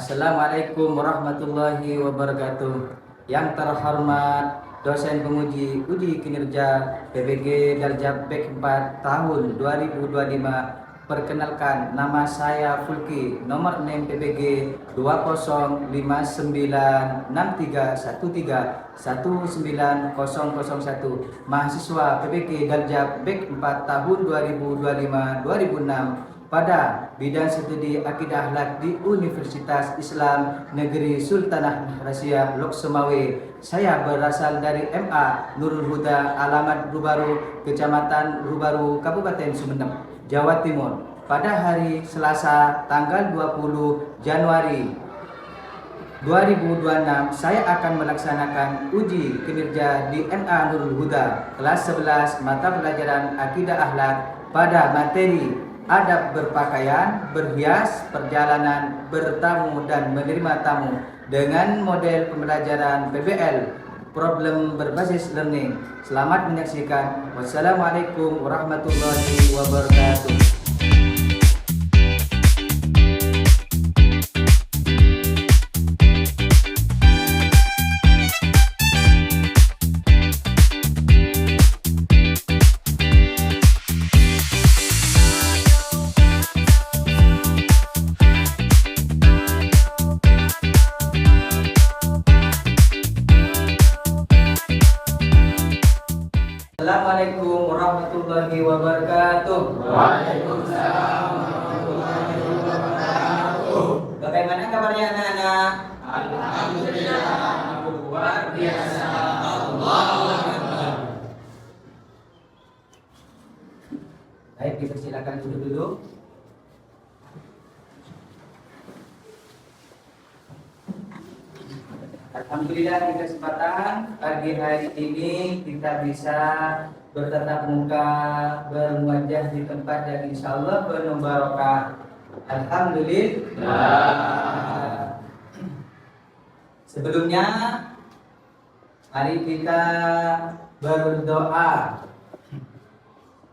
Assalamualaikum warahmatullahi wabarakatuh. Yang terhormat dosen penguji uji kinerja PBG Darjab Bek 4 tahun 2025. Perkenalkan, nama saya Fulki, nomor NIM PBG 2051313190001, mahasiswa PBG Darjab Bek 4 tahun 2025-2006 pada bidang studi Akidah Akhlak di Universitas Islam Negeri Sultanah Malaysia Lok Sumawe. Saya berasal dari MA Nurul Huda, alamat Rubaru, Kecamatan Rubaru, Kabupaten Sumeneb, Jawa Timur. Pada hari Selasa tanggal 20 Januari 2026 saya akan melaksanakan uji kinerja di MA Nurul Huda kelas 11 mata pelajaran Akidah Akhlak pada materi adab berpakaian, berhias, perjalanan, bertamu dan menerima tamu dengan model pembelajaran PBL, problem berbasis learning. Selamat menyaksikan. Wassalamualaikum warahmatullahi wabarakatuh. Assalamualaikum warahmatullahi wabarakatuh. Waalaikumsalam warahmatullahi wabarakatuh. Bagaimana kabarnya anak-anak? Alhamdulillah, luar biasa. Allahu Akbar. Baik, dipersilakan duduk dulu. Alhamdulillah di kesempatan pagi hari ini kita bisa bertatap muka, berwajah di tempat yang insya Allah penuh barokah. Alhamdulillah. Sebelumnya mari kita berdoa.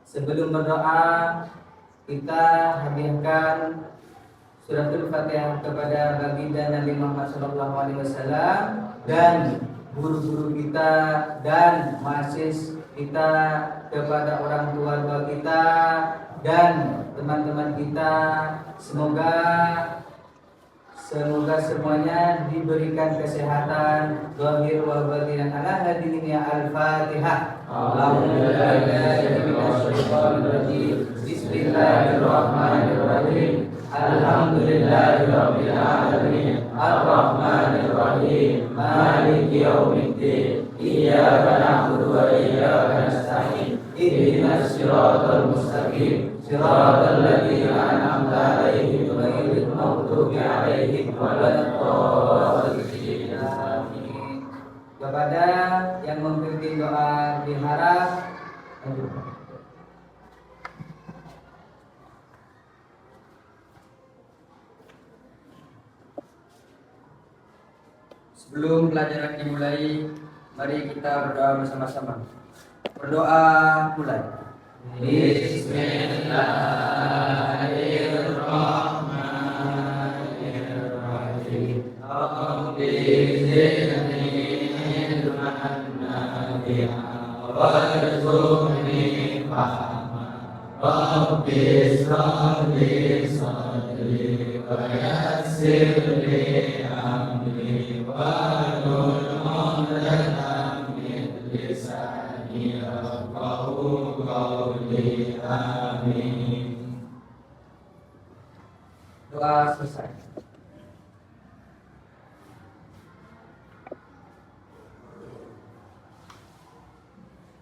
Sebelum berdoa kita hadiahkan Suratul Fatihah kepada baginda Nabi Muhammad SAW dan guru-guru kita dan mahasiswa kita, kepada orang tua kita dan teman-teman kita. Semoga semuanya diberikan kesehatan zahir wa batin. Ala hadirin ya al-Fatihah. Bismillahirrahmanirrahim. Alhamdulillahirabbil alamin. Arrahmanirrahim. Maliki yaumiddin. Iyyaka na'budu wa iyyaka nasta'in. Ihdinas siratal mustaqim. Siratal ladzina an'amta 'alaihim ghairil maghdubi 'alaihim waladdallin. Amin. Kepada yang memimpin doa diharap sebelum pelajaran dimulai, mari kita berdoa bersama-sama. Berdoa mulai. Bismillahirrahmanirrahim. Rabbi zidni ilman nafi'an warzuqni fahman. Rabbi ishrah li sadri wa yassir li amri wahlul 'uqdatam min lisani yafqahu qawli. Amin. Doa selesai.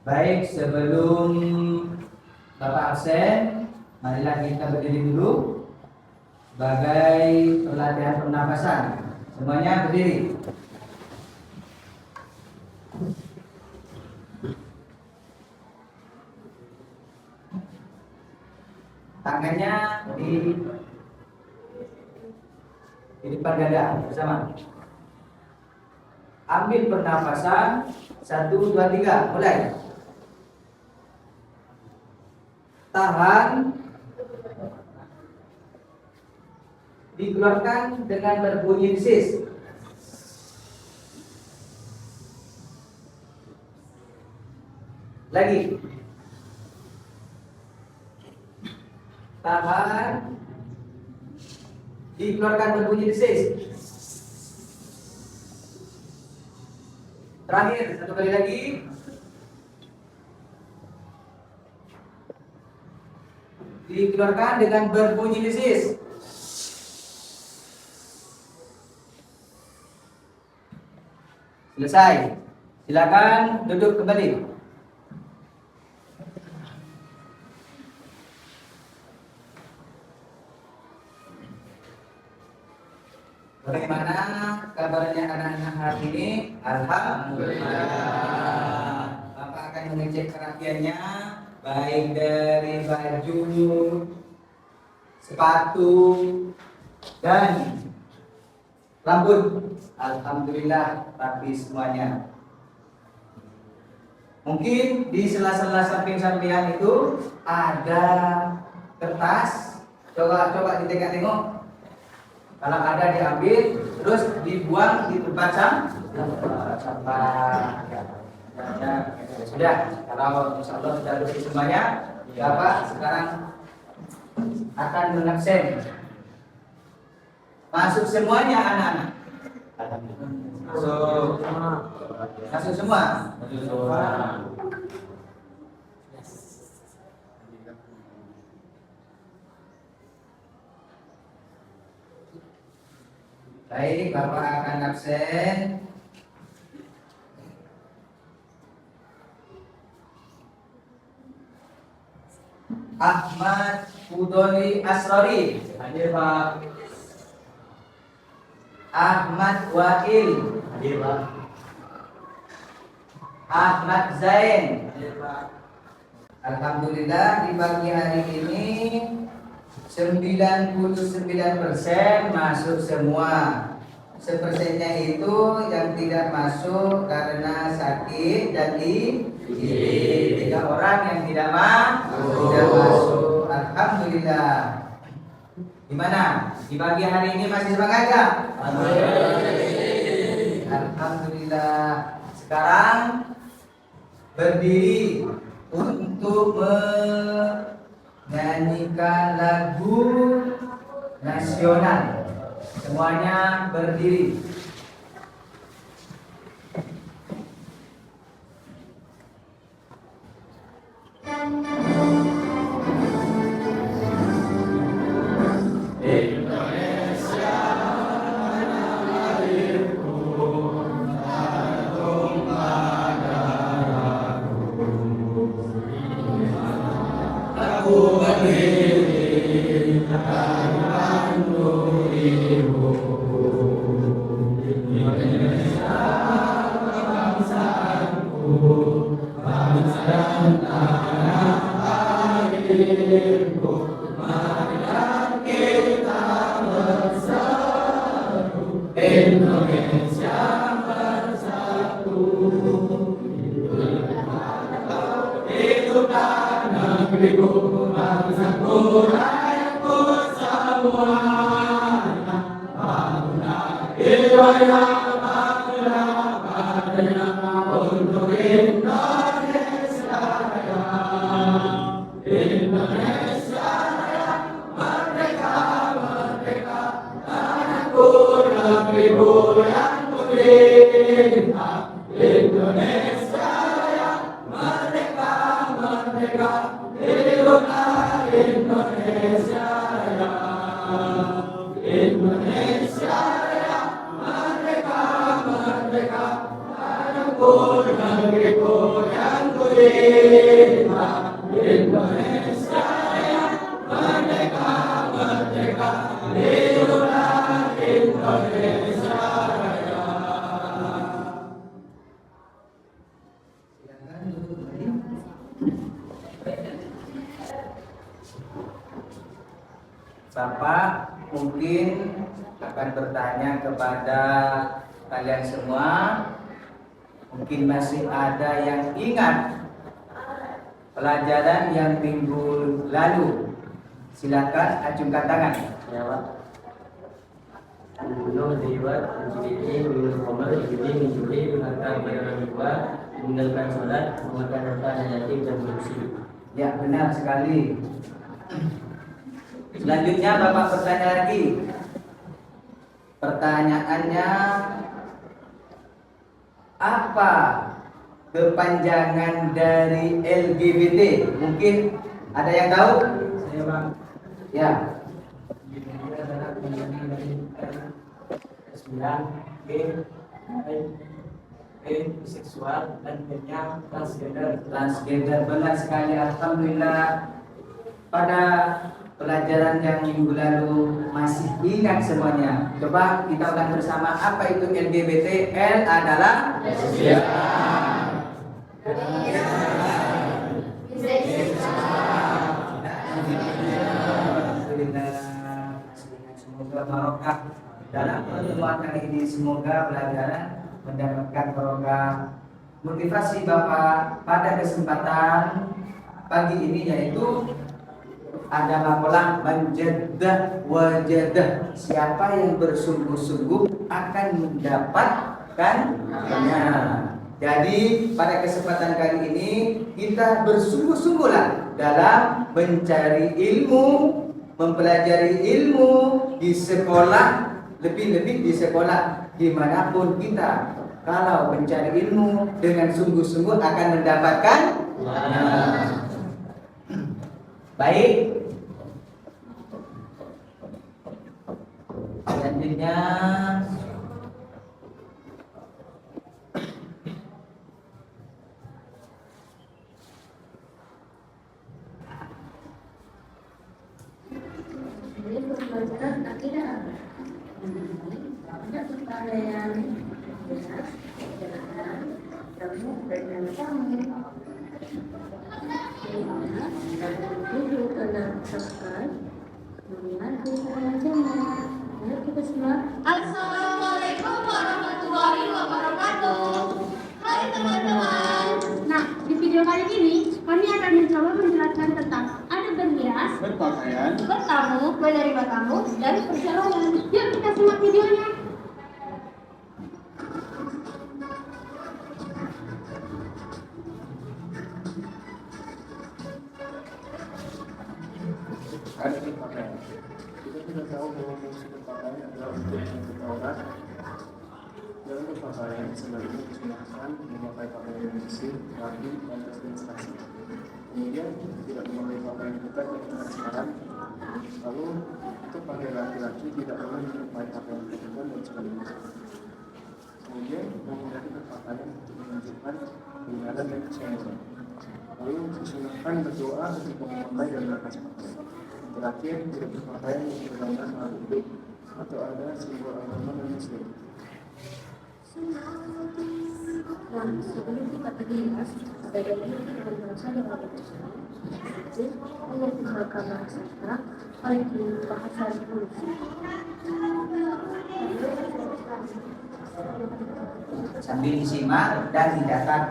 Baik, sebelum Bapak absen, marilah kita berdiri dulu sebagai pelatihan pernapasan. Semuanya berdiri. Tangannya di depan dada bersama. Ambil pernapasan 1, 2, 3, mulai. Tahan. dikeluarkan dengan berbunyi desis. Lagi. Tahan. Dikeluarkan berbunyi desis. Terakhir, satu kali lagi. Dikeluarkan dengan berbunyi desis. Selesai. Silakan duduk kembali. Bagaimana kabarnya anak-anak hari ini? Alhamdulillah. Bapak akan mengecek kerapiannya, baik dari baju, sepatu, dan rambut. Alhamdulillah rapi semuanya. Mungkin di sela-sela samping-sampingan itu ada kertas. Coba ditengok-tengok. Kalau ada diambil, terus dibuang di tempat sampah. Sudah. Kalau insya Allah sudah bersih semuanya, Bapak sekarang akan mengabsen. Masuk semuanya anak-anak. Masuk semua. Baik, Bapak akan absen. Ahmad Udoli Asrori. Hadir, Pak. Ahmad Wail. Hadir, Pak. Ahmad Zain. Hadir, Pak. Alhamdulillah di pagi hari ini 99% masuk semua. 1%-nya itu yang tidak masuk karena sakit dan izin. 3 orang yang tidak masuk. Alhamdulillah. Gimana? Di pagi hari ini masih semangat gak? Alhamdulillah. Sekarang berdiri untuk menyanyikan lagu nasional. Semuanya berdiri. Bapak mungkin akan bertanya kepada kalian semua. Mungkin masih ada yang ingat pelajaran yang minggu lalu. Silakan acungkan tangan. Ya, Pak. Gunung lewat menjadi minum khamar menjadi menghantar barang dua meninggalkan sholat memakan harta dan yatim dan korupsi. Ya, benar sekali. Selanjutnya Bapak bertanya lagi. Pertanyaannya, apa kepanjangan dari LGBT? Mungkin ada yang tahu? Saya Bang, Ya. ini adalah kepanjangan dari S9 B biseksual dan B-nya transgender. Transgender, benar sekali. Alhamdulillah. Pada pelajaran yang minggu lalu masih ingat semuanya. Coba kita ulang bersama, apa itu LGBT? L adalah Alhamdulillah. Semoga barokah dalam pertemuan kali ini. Semoga pelajaran mendapatkan barokah. Motivasi Bapak pada kesempatan pagi ini yaitu ada makalah menjadah wajadah. Siapa yang bersungguh-sungguh akan mendapatkannya. Jadi pada kesempatan kali ini kita bersungguh-sungguhlah dalam mencari ilmu, mempelajari ilmu di sekolah, lebih-lebih di sekolah dimanapun kita. Kalau mencari ilmu dengan sungguh-sungguh akan mendapatkan. Baik. Selanjutnya Ini pembelajaran akidah ada pertanyaan kamu dengan kamu duduk dalam sekal mengaku pengajaran. Ayo kita semua. Assalamualaikum warahmatullahi wabarakatuh. Hai teman-teman. Nah, di video kali ini kami akan mencoba menjelaskan tentang adab berhias, berpakaian, bertamu, menerima tamu, dan perjalanan. Yuk kita simak videonya. ada berpakaian. Kita sudah tahu bahwa fungsi berpakaian adalah untuk menutup aurat. Dalam berpakaian sebaiknya disunahkan memakai pakaian yang bersih, rapi, pantas dan serasi. Kemudian tidak memakai pakaian ketat dan transparan. Lalu untuk pakaian laki-laki tidak boleh menyerupai pakaian perempuan dan sebagainya. Kemudian menghindari berpakaian untuk menunjukkan kebenaran dan kesombongan. Lalu disunahkan berdoa ketika memakai dan melepas pakaian. Terakhir, tidak berpakaian yang bergambar makhluk hidup atau ada simbol agama dan muslim. Nah, sebelum kita berhias, sebaiknya kita berbahasa dengan bahasa Inggris, mengumpulkan bahasa Arab, paling bahasa Indonesia. sambil disimak dan dicatat.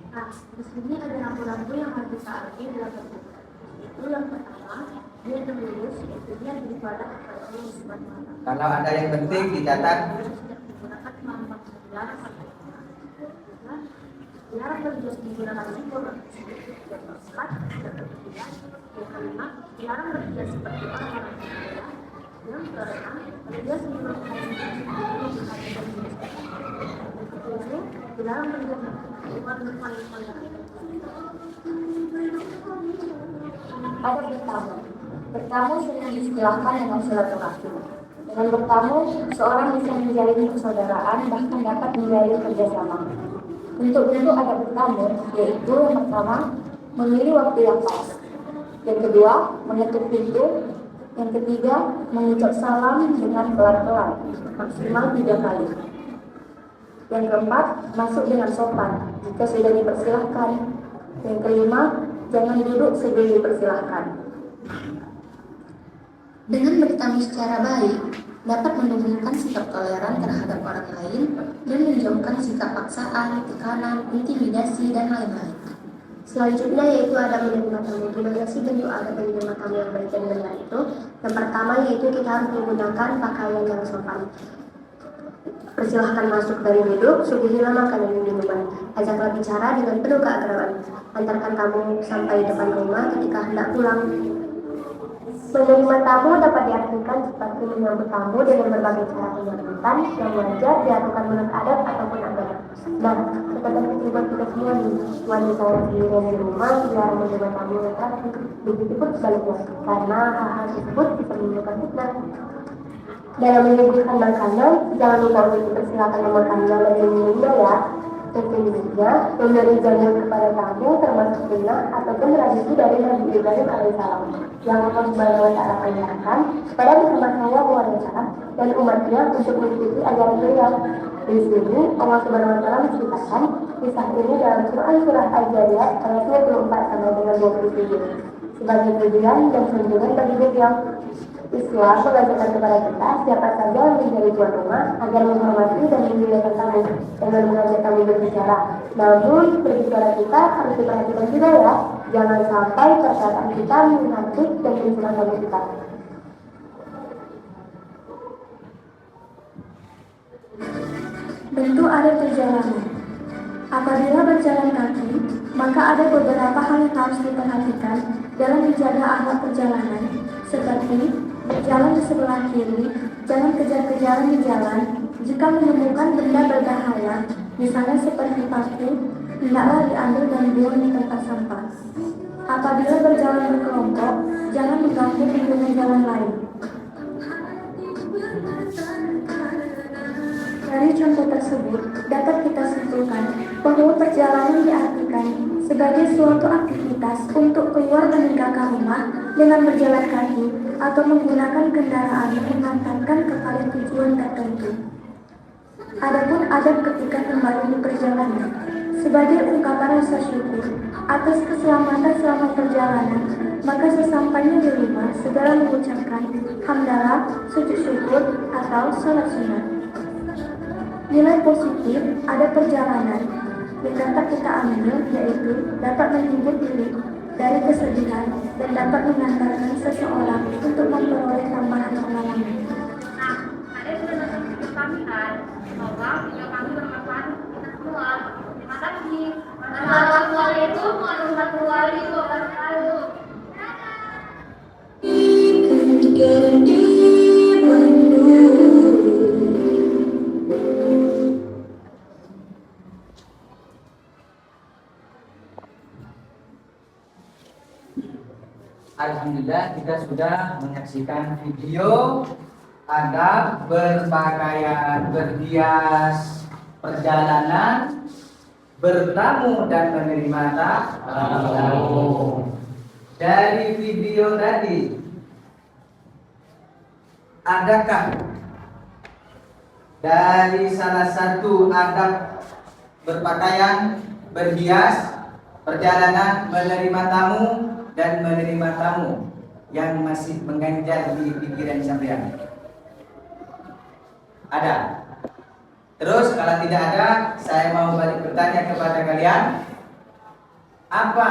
Nah, di sini ada lampu-lampu yang harus kita arti dalam berbuka. Itu yang pertama, dia terlurus, yaitu dia daripada kepada Allah Subhanahu wa Ta'ala. Kalau ada yang penting dicatat. Menggunakan lambang dilarang dilarang berjual menggunakan simbol yang keempat, yang kelima, dilarang berjual seperti orang-orang kaya. Yang keenam, berjual sebelum dilarang berjual ada bertamu. Bertamu sering diistilahkan dengan silaturahmi. Dengan bertamu, seorang bisa menjalin persaudaraan, bahkan dapat menjalin kerjasama. Bentuk-bentuk ada bertamu, yaitu yang pertama, memilih waktu yang pas. Yang kedua, mengetuk pintu. Yang ketiga, mengucap salam dengan pelan-pelan, maksimal 3 kali. Yang keempat, masuk dengan sopan jika sudah dipersilahkan. Yang kelima, jangan duduk sebelum dipersilahkan. Dengan bertamu secara baik, dapat menumbuhkan sikap toleran terhadap orang lain dan menjauhkan sikap paksaan, tekanan, intimidasi, dan lain-lain. Selanjutnya yaitu adab menerima tamu. Gimana sih bentuk adab menerima tamu yang baik dan benar itu? Yang pertama yaitu kita harus menggunakan pakaian yang sopan. Persilahkan masuk dari duduk, suguhilah makanan dan minuman. Ajaklah bicara dengan penuh keakraban. Antarkan tamu sampai depan rumah ketika hendak pulang. Menerima tamu dapat diartikan seperti menyambut tamu dengan berbagai cara penyambutan yang wajar dilakukan menurut adat ataupun agama. Nah, catatan kecil buat kita semua nih, wanita yang sendirian di rumah dilarang menerima tamu yang laki. Begitu pun sebaliknya, karena hal-hal tersebut bisa menimbulkan fitnah. Dalam menyuguhkan makanan, jangan lupa untuk dipersilakan memakannya dan meminumnya ya. Sesungguhnya, memberi jamu kepada tamu termasuk sunnah ataupun tradisi dari Nabi Ibrahim alaihissalam yang Allah Subhanahu wa Ta'ala perintahkan kepada Muhammad SAW dan umatnya untuk mengikuti ajaran beliau. Di sini Allah Subhanahu wa Ta'ala menceritakan kisah ini dalam surah Al-Jariyat ayat 24 sampai dengan 27 sebagai pujian dan sanjungan bagi beliau. Islam mengajarkan kepada kita siapa saja yang menjadi tuan rumah agar menghormati dan memuliakan tamu dengan mengajak tamu berbicara. Namun berbicara kita harus diperhatikan juga ya, jangan sampai perkataan kita menakut dan menyerang tamu kita. Bentuk adat perjalanan. Apabila berjalan kaki, maka ada beberapa hal yang harus diperhatikan dalam menjaga akhlak perjalanan, seperti berjalan di sebelah kiri, jangan kejar-kejaran di jalan. Jika menemukan benda berbahaya, misalnya seperti paku, hendaklah diambil dan dibuang di tempat sampah. Apabila berjalan berkelompok, jangan mengganggu pengguna jalan lain. Dari contoh tersebut, dapat kita simpulkan bahwa perjalanan diartikan sebagai suatu aktivitas untuk keluar meninggalkan rumah dengan berjalan kaki atau menggunakan kendaraan yang mengantarkan kepada tujuan tertentu. Adapun adab ketika kembali di perjalanan, sebagai ungkapan rasa syukur atas keselamatan selama perjalanan, maka sesampainya di rumah segera mengucapkan hamdalah, sujud syukur atau salat sunat. Nilai positif ada perjalanan yang dapat kita ambil yaitu dapat menghibur diri dari kesedihan dan dapat mengantarkan seseorang untuk memperoleh tambahan pengalaman. Nah, ada yang sudah menunjukkan kami kan, semoga video kami bermanfaat untuk kita semua. Terima kasih. Assalamualaikum warahmatullahi wabarakatuh. Alhamdulillah kita sudah menyaksikan video adab berpakaian, berhias, perjalanan, bertamu dan menerima tamu. Dari video tadi, adakah dari salah satu adab berpakaian, berhias, perjalanan, menerima tamu dan menerima tamu yang masih mengganjal di pikiran sampean? Ada? Terus kalau tidak ada, saya mau balik bertanya kepada kalian, apa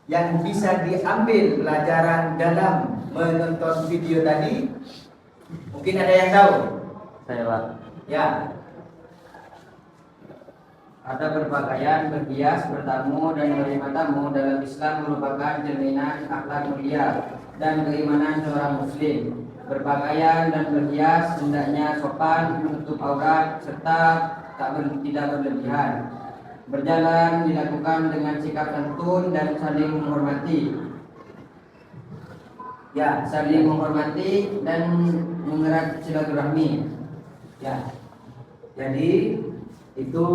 yang bisa diambil pelajaran dalam menonton video tadi? Mungkin ada yang tahu? Saya Pak. Ya. Ada berpakaian, berhias, bertamu, dan menerima tamu dalam Islam merupakan cerminan akhlak mulia dan keimanan seorang muslim. Berpakaian dan berhias hendaknya sopan, menutup aurat, serta tidak berlebihan. Berjalan dilakukan dengan sikap santun dan saling menghormati. Ya, saling menghormati dan mengerat silaturahmi. Ya. Jadi itu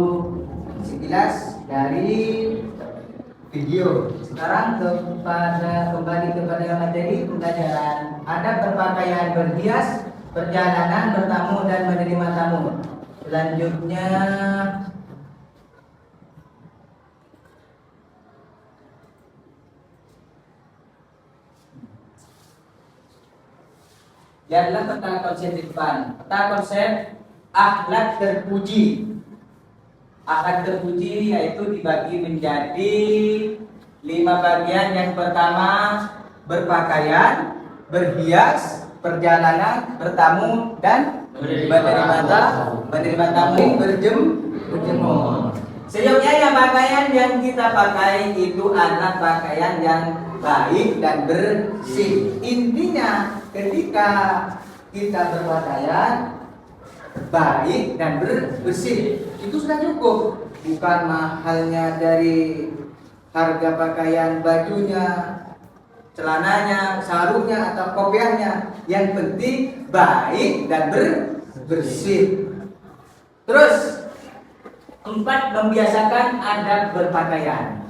sekilas dari video. Sekarang kembali kepada materi pembelajaran adab berpakaian, berhias, perjalanan, bertamu dan menerima tamu. Selanjutnya Yang adalah peta konsep di depan. Peta konsep akhlak terpuji. Akhlak terpuji yaitu dibagi menjadi 5 bagian. Yang pertama berpakaian, berhias, perjalanan, bertamu, dan menerima tamu, berjemur. Seyogyanya pakaian yang kita pakai itu adalah pakaian yang baik dan bersih. Intinya ketika kita berpakaian baik dan bersih itu sudah cukup. Bukan mahalnya dari harga pakaian, bajunya, celananya, sarungnya atau kopiahnya. Yang penting baik dan bersih. Terus 4, membiasakan adab berpakaian.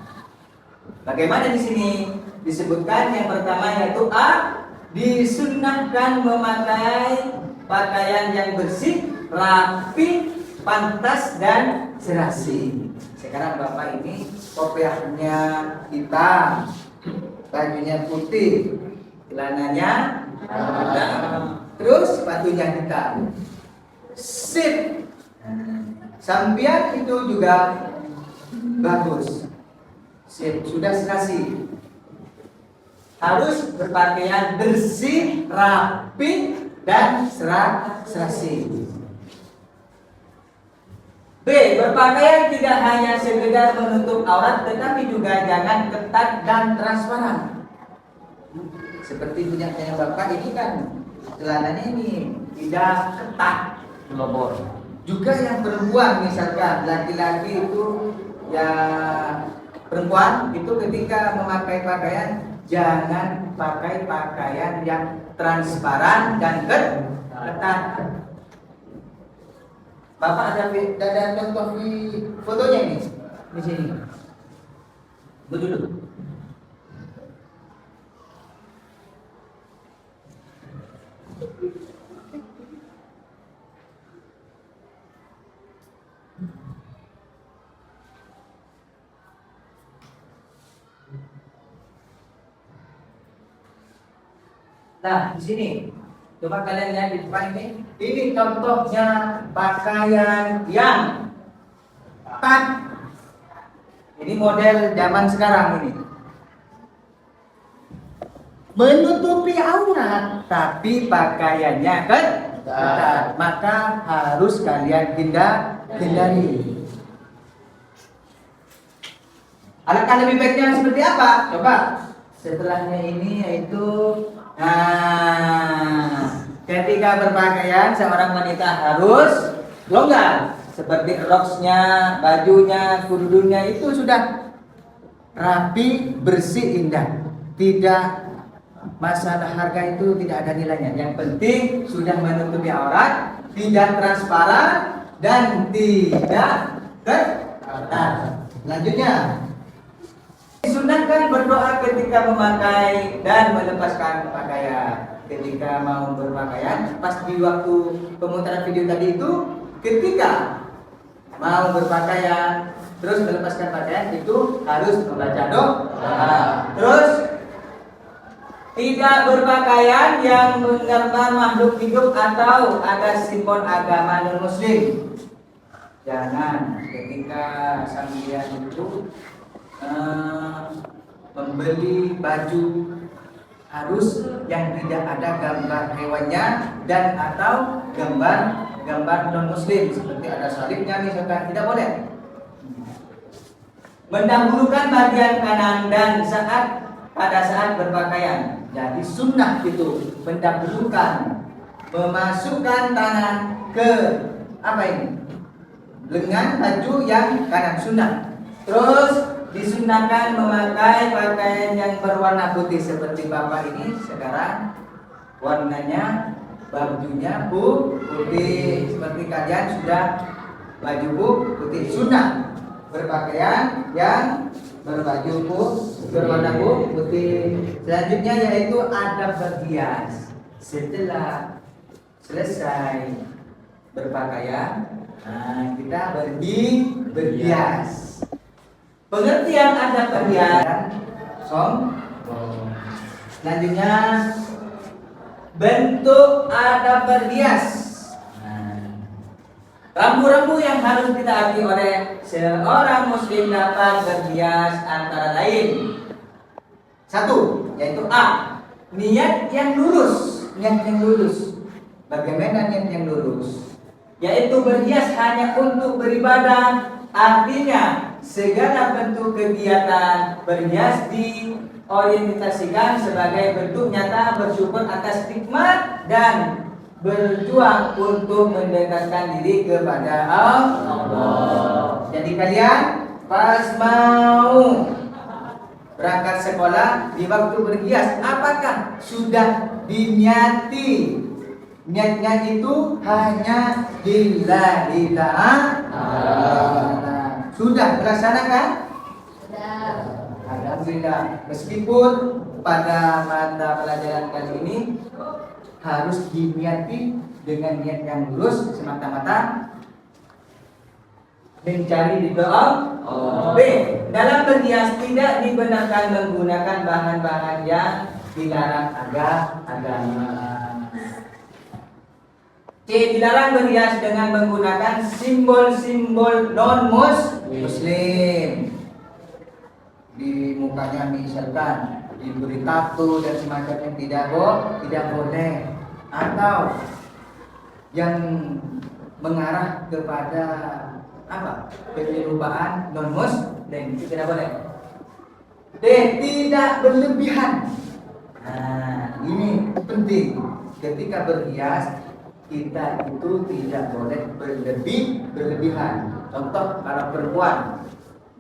Bagaimana di sini disebutkan yang pertama yaitu disunnahkan memakai pakaian yang bersih, rapi, pantas dan serasi. Sekarang Bapak ini kopiahnya hitam, bajunya putih, celananya hitam, terus sepatunya hitam. Sip. Sampian itu juga bagus. Sip, sudah serasi. Harus berpakaian bersih, rapi dan serasi. B. Berpakaian tidak hanya sekedar menutup aurat, tetapi juga jangan ketat dan transparan. Seperti punya Bapak ini kan celananya ini tidak ketat, melobor. Juga yang perempuan, misalkan laki-laki itu ya perempuan itu ketika memakai pakaian jangan pakai pakaian yang transparan dan ketat. Bapak ada contoh di fotonya ini di sini. Duduk. Nah, di sini coba kalian lihat di depan ini. Ini contohnya pakaian yang ketat. Ini model zaman sekarang ini. Menutupi aurat, tapi pakaiannya ketat. Maka harus kalian hindari. Alangkah lebih baiknya seperti apa? Coba setelahnya ini yaitu ketika berpakaian seorang wanita harus longgar, seperti roksnya, bajunya, kerudungnya itu sudah rapi, bersih, indah. Tidak masalah harga itu tidak ada nilainya. Yang penting sudah menutupi aurat, tidak transparan dan tidak ketat. Selanjutnya disunahkan berdoa ketika memakai dan melepaskan pakaian. Ketika mau berpakaian, pas di waktu pemutaran video tadi itu, ketika mau berpakaian terus melepaskan pakaian itu harus membaca doa. Terus tidak berpakaian yang menggambar makhluk hidup atau ada simbol agama non muslim. Jangan ketika sambian itu membeli baju harus yang tidak ada gambar hewannya dan atau gambar non muslim seperti ada salibnya misalkan, tidak boleh. Mendahulukan bagian kanan dan pada saat berpakaian. Jadi sunnah itu mendahulukan, memasukkan tangan ke lengan baju yang kanan, sunnah. Terus disunahkan memakai pakaian yang berwarna putih seperti Bapak ini sekarang warnanya bajunya putih, seperti kalian sudah baju putih. Sunnah berpakaian yang berbaju berwarna putih. Selanjutnya yaitu adab berhias. Setelah selesai berpakaian, kita berhias. Pengertian adab berhias. Selanjutnya bentuk adab berhias. Rambu-rambu yang harus ditaati oleh seorang muslim dapat berhias antara lain. 1, yaitu A, niat yang lurus. Niat yang lurus. Bagaimana niat yang lurus? Yaitu berhias hanya untuk beribadah. Artinya segala bentuk kegiatan berhias diorientasikan sebagai bentuk nyata bersyukur atas nikmat dan berjuang untuk mendekatkan diri kepada Allah. Jadi kalian pas mau berangkat sekolah di waktu berhias, apakah sudah diniati? Niatnya itu hanya lillahi ta'ala. Sudah dilaksanakan? Sudah. Alhamdulillah. Meskipun pada mata pelajaran kali ini harus diniati dengan niat yang lurus semata-mata mencari ridho Allah. B, dalam berhias tidak dibenarkan menggunakan bahan-bahan yang dilarang agama. C, dilarang berhias dengan menggunakan simbol-simbol non-muslim. Di mukanya misalkan diberi tato dan semacamnya tidak boleh, atau yang mengarah kepada apa? Penyerupaan non-muslim, itu tidak boleh. D, tidak berlebihan. Nah, ini penting. Ketika berhias kita itu tidak boleh berlebihan. Contoh kalau perempuan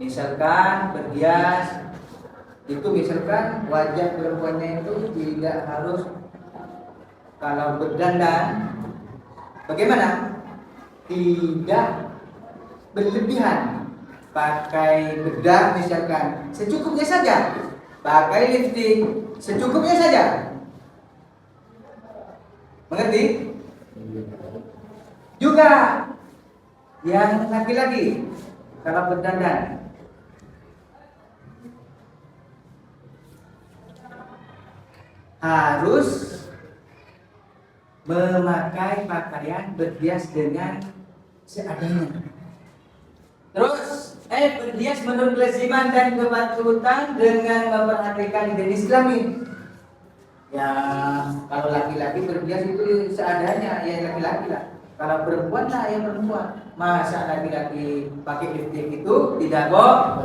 misalkan berhias itu, misalkan wajah perempuannya itu tidak harus, kalau berdandan bagaimana? Tidak berlebihan. Pakai bedak misalkan secukupnya saja, pakai lipstik secukupnya saja. Mengerti? Juga yang laki-laki kalau berdandan harus memakai pakaian berhias dengan seadanya. Terus berhias menurut kelaziman dan kepatutan dengan memperhatikan identitas Islami. Ya, kalau laki-laki berhias itu seadanya, ya laki-laki lah. Kalau perempuan lah, ya perempuan. Masa laki-laki pakai lipstik itu tidak boleh.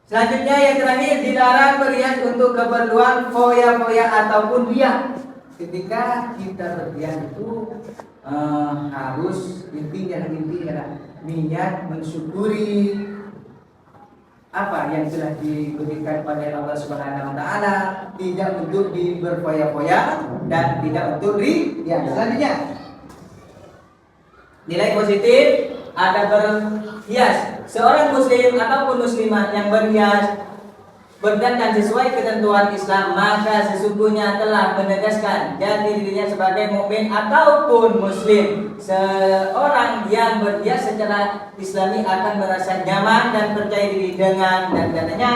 Selanjutnya yang terakhir, dilarang berhias untuk keperluan foya-foya ataupun riya. Ketika kita berhias itu harus intinya niat mensyukuri apa yang telah diberikan oleh Allah Subhanahu wa taala, tidak untuk berfoya-foya dan tidak untuk riya. Selanjutnya, nilai positif ada berhias. Seorang muslim ataupun muslimah yang berhias berdandan sesuai ketentuan Islam, maka sesungguhnya telah menegaskan jati dirinya sebagai mukmin ataupun muslim. Seorang yang berhias secara Islami akan merasa nyaman dan percaya diri dengan dandanannya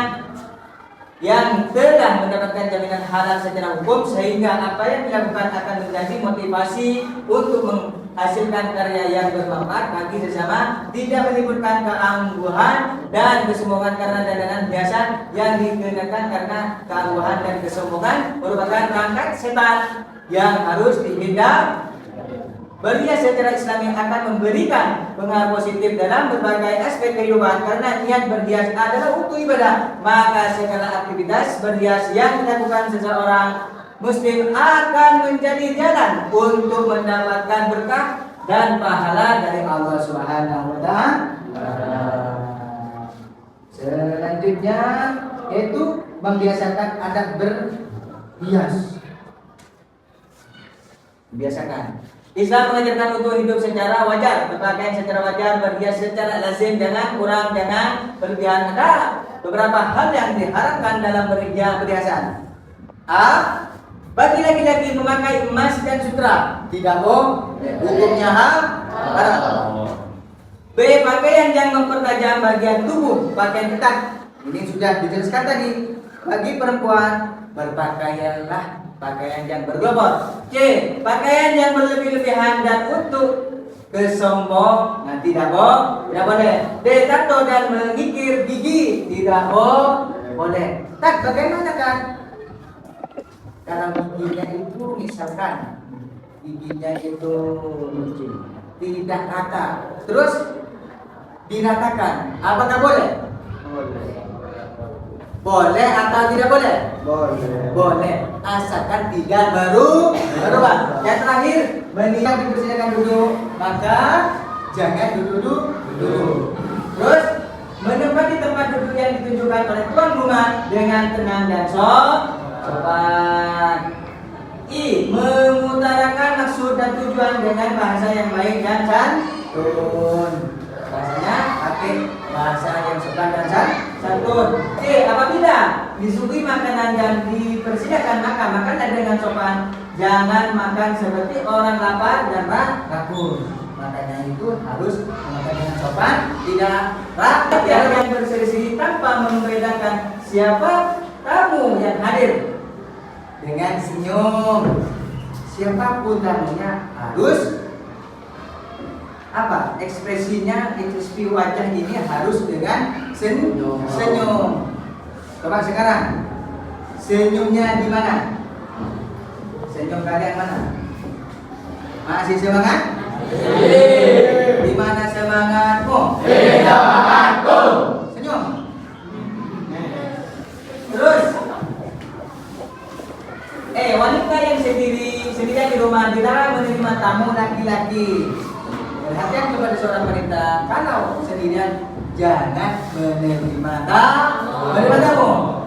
yang telah mendapatkan jaminan halal secara hukum, sehingga apa yang dilakukan akan menjadi motivasi untuk menghasilkan karya yang bermanfaat bagi sesama, tidak menimbulkan keangguhan dan kesombongan karena dandanan biasa yang dikenakan, karena keangguhan dan kesombongan merupakan perangkat setan yang harus dihindari. Berhias secara Islami akan memberikan pengaruh positif dalam berbagai aspek kehidupan, karena niat berhias adalah untuk ibadah. Maka segala aktivitas berhias yang dilakukan seseorang muslim akan menjadi jalan untuk mendapatkan berkah dan pahala dari Allah Subhanahu wa taala. Selanjutnya yaitu membiasakan adab berhias. Biasakan. Islam mengajarkan untuk hidup secara wajar, berpakaian secara wajar, berhias secara lazim, jangan kurang, jangan berlebihan. Ada beberapa hal yang diharapkan dalam perhiasan. A, bagi laki-laki memakai emas dan sutra tidak hukumnya haram. B, pakaian yang mempertajam bagian tubuh, pakaian ketat. Ini sudah dijelaskan tadi. Bagi perempuan, berpakaianlah pakaian yang bergelobor. C. Pakaian yang berlebih-lebihan dan untuk kesombong, nah tidak boleh. D. Tato dan mengikir gigi, tidak boleh. Tak, bagaimana kan? Kalau giginya itu misalkan giginya itu tidak rata, terus diratakan, apakah boleh? Boleh atau tidak boleh? Boleh, asalkan tidak berubah. Yang terakhir, meniap dipersilakan duduk, maka jangan duduk. Terus menempati tempat duduk yang ditunjukkan oleh tuan rumah dengan tenang dan sopan. I. Mengutarakan maksud dan tujuan dengan bahasa yang baik dan santun. Bahasanya pakai bahasa yang sopan dan santun. C. Apabila disuguhi makanan yang dipersilakan makanlah dengan sopan. Jangan makan seperti orang lapar dan rakus. Makanya itu harus makan dengan sopan, tidak rapat yang berselisih tanpa membedakan siapa tamu yang hadir. Dengan senyum, siapapun tamunya harus apa? Ekspresi wajah ini harus dengan senyum. Coba sekarang, senyumnya di mana? Senyum kalian mana? Masih semangat? Di mana semangatmu? Di semangatku. Senyum. Terus. Wanita yang sendirian di rumah dilarang menerima tamu laki-laki. Perhatian kepada seorang wanita, kalau sendirian jangan menerima tamu.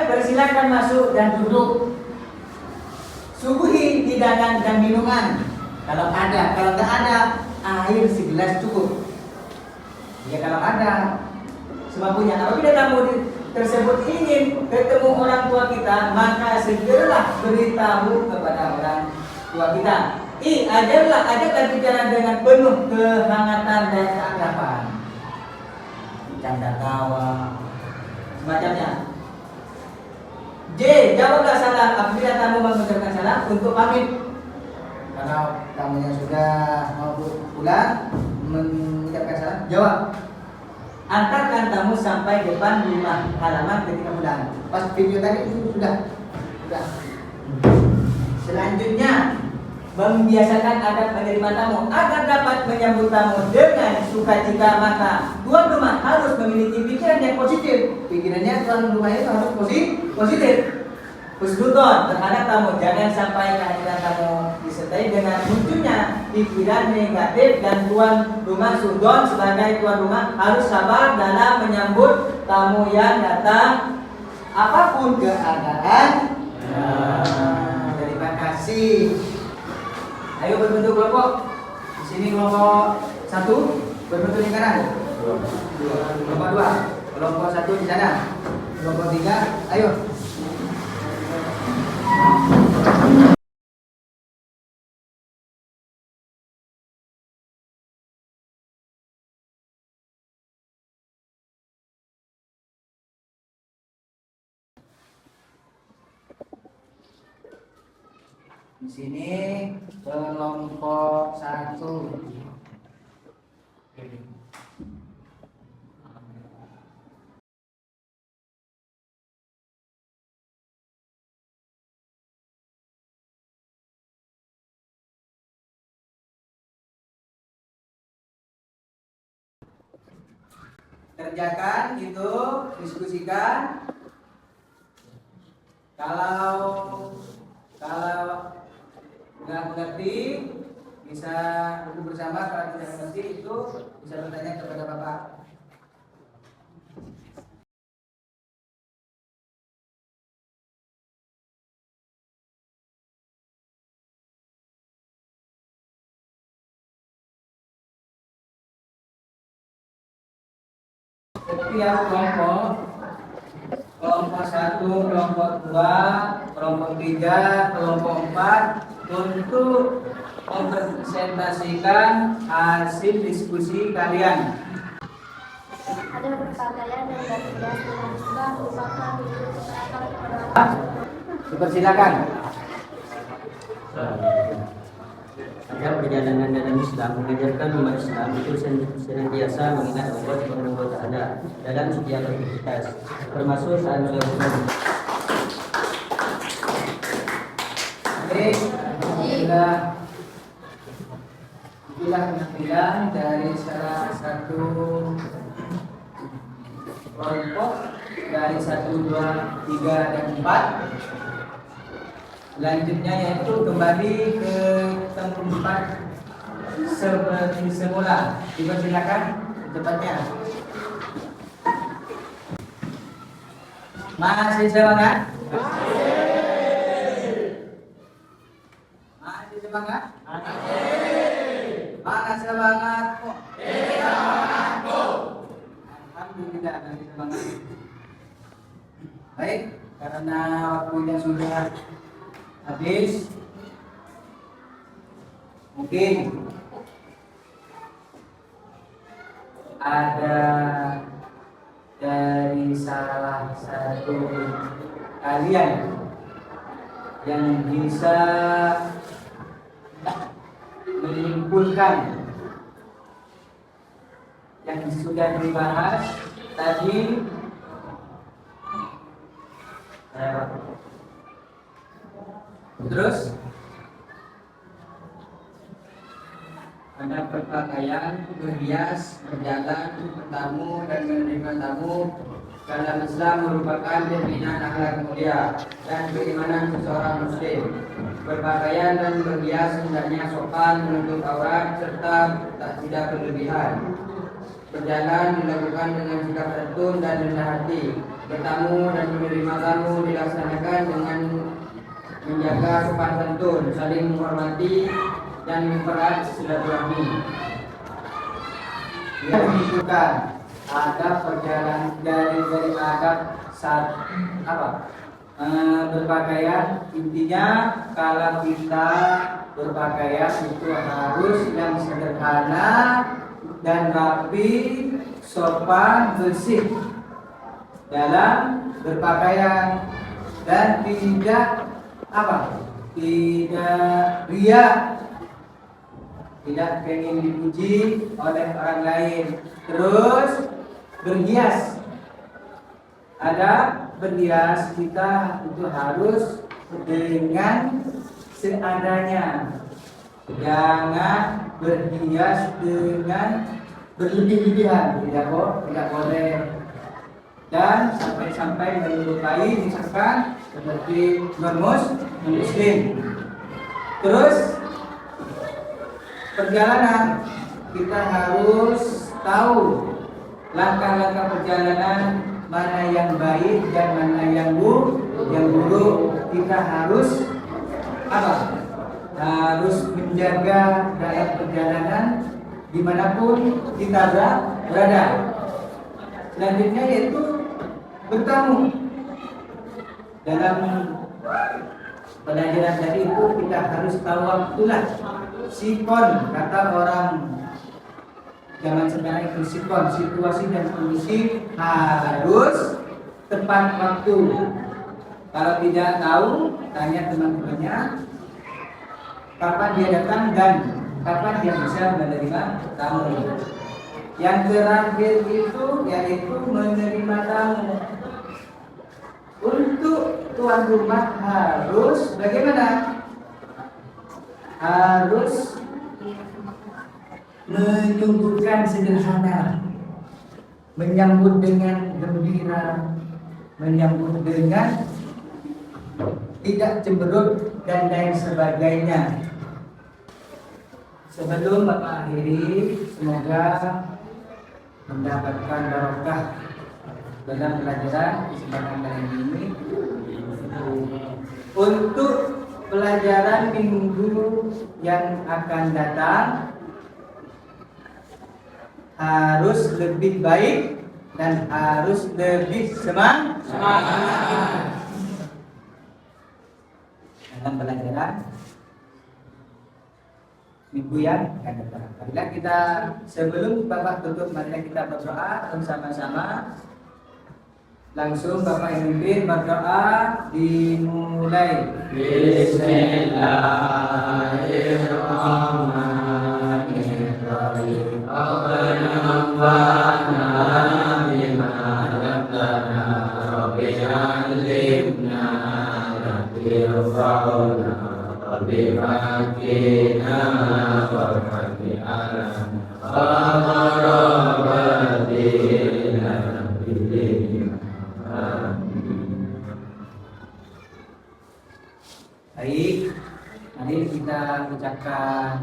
Persilakan masuk dan duduk. Suguhi hidangan dan minuman. Kalau nggak ada, air segelas cukup. Ya kalau ada, semampunya. Apabila tamu tersebut ingin ketemu orang tua kita, maka segeralah beritahu kepada orang tua kita. Ajaklah bicara dengan penuh kehangatan dan keakraban. Canda tawa, semacamnya. J. Jawablah salam apabila tamu mengucapkan salam untuk pamit. Kalau tamunya sudah mau pulang mengucapkan salam, jawab. Antarkan tamu sampai depan rumah halaman ketika pulang. Pas video tadi itu sudah. Selanjutnya, membiasakan adab menerima tamu agar dapat menyambut tamu dengan sukacita, maka tuan rumah harus memiliki pikiran yang positif. Pikirannya tuan rumah itu harus positif. Husnudon terhadap tamu, jangan sampai kehadiran tamu disertai dengan munculnya pikiran negatif, dan tuan rumah sudon sebagai tuan rumah harus sabar dalam menyambut tamu yang datang apapun keadaan. Terima kasih. Ayo berbentuk kelompok. Di sini kelompok 1 berbentuk lingkaran. Kelompok 2, kelompok 1 di sana. Kelompok 3, ayo. Di sini kelompok 1. Kerjakan itu, diskusikan. Kalau nggak mengerti bisa duduk bersama. Kalau tidak mengerti itu bisa bertanya kepada Bapak. Setiap kelompok 1, kelompok 2, kelompok 3, kelompok 4 untuk mempresentasikan hasil diskusi kalian. Ada berpakaian dan berhias dengan Islam merupakan wujud kesehatan kepada Allah. Dipersilakan. Agar perjalanan dalam Islam mengajarkan umat Islam itu senantiasa mengingat Allah Subhanahu wa Ta'ala dalam setiap aktivitas, termasuk saat melakukan. Baik, alhamdulillah. Itulah penampilan dari salah satu kelompok dari 1, 2, 3, dan 4. Selanjutnya yaitu kembali ke tempat seperti semula. Dipersilakan tempatnya. Masih semangat? Masih semangat? Mana semangatmu? Alhamdulillah, masih semangat. Baik, karena waktunya sudah habis, mungkin ada dari salah satu kalian yang bisa menyimpulkan yang sudah dibahas tadi. Terus ada berpakaian, berhias, berjalan, bertamu, dan menerima tamu dalam Islam merupakan cerminan akhlak mulia dan keimanan seseorang muslim. Berpakaian dan berhias hendaknya sopan, menutup aurat, serta tidak berlebihan. Berjalan dilakukan dengan sikap santun dan rendah hati. Bertamu dan menerima tamu dilaksanakan dengan menjaga sopan santun, saling menghormati dan mempererat silaturahmi. Yang menunjukkan ada perjalanan dari adab saat berpakaian. Intinya kalau kita berpakaian itu harus yang sederhana dan rapi, sopan, bersih dalam berpakaian dan tidak ria, tidak ingin dipuji oleh orang lain. Terus berhias, ada berhias kita itu harus dengan seadanya, jangan berhias dengan berlebih-lebihan, tidak boleh, dan sampai menyerupai misalkan seperti non-muslim. Terus perjalanan kita harus tahu langkah-langkah perjalanan, mana yang baik dan mana yang buruk. Kita harus harus menjaga dalam perjalanan dimanapun kita berada. Selanjutnya yaitu bertamu. Dalam pelajaran tadi itu kita harus tahu waktulah. Sikon, kata orang zaman sekarang itu sikon, situasi dan kondisi harus tepat waktu. Kalau tidak tahu, tanya teman-temannya kapan dia datang dan kapan dia bisa menerima tamu. Yang terakhir itu yaitu menerima tamu. Untuk tuan rumah harus bagaimana? Harus menunjukkan sederhana, menyambut dengan gembira, menyambut dengan tidak cemberut dan lain sebagainya. Sebelum Bapak akhiri, semoga mendapatkan barokah dalam pelajaran kesempatan kali ini. Untuk pelajaran minggu yang akan datang harus lebih baik dan harus lebih semangat dalam pelajaran minggu yang akan datang. Bila kita sebelum Bapak tutup, mari kita berdoa bersama-sama. Langsung Bapak yang mimpin berdoa, dimulai. Bismillahirrahmanirrahim. Rabbana bima razaqtana Rabbi 'allimna Rabbi irfa'na Rabbi fakina Rabbi alam Baik, mari kita ucapkan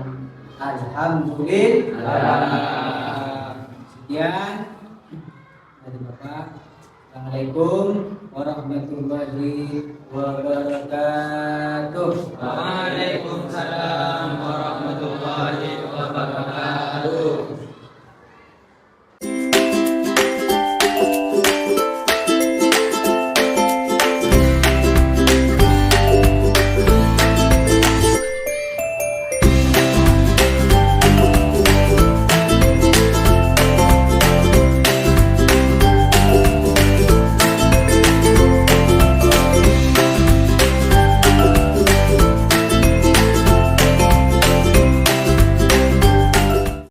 Alhamdulillah. Sekian dari Bapak. Assalamualaikum warahmatullahi wabarakatuh. Waalaikumsalam.